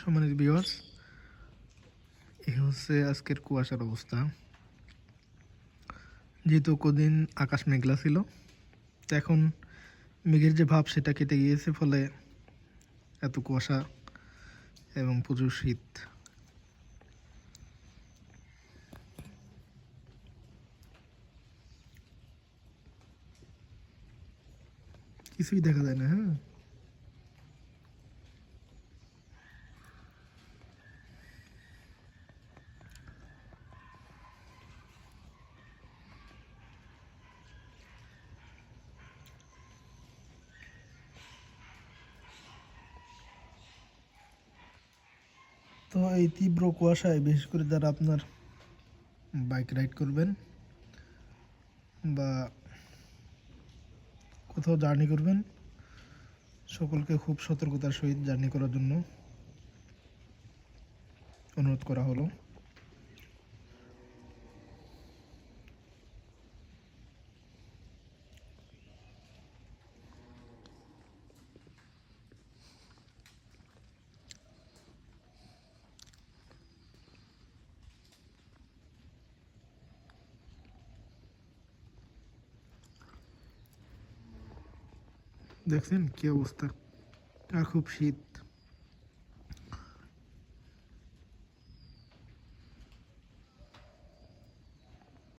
সম্মানিত ভিউয়ার্স, এই হচ্ছে আজকের কুয়াশার অবস্থা। যেহেতু কদিন আকাশ মেঘলা ছিল, তো এখন মেঘের যে ভাব সেটা কেটে গিয়েছে, ফলে এত কুয়াশা এবং প্রচুর শীত। কিছুই দেখা যায় না। হ্যাঁ, তো এই তীব্র কুয়াশায় বিশেষ করে যারা আপনার বাইক রাইড করবেন বা কোথাও জার্নি করবেন, সকলকে খুব সতর্কতার সহিত জার্নি করার জন্য অনুরোধ করা হলো। দেখছেন কি অবস্থা, আর খুব শীত।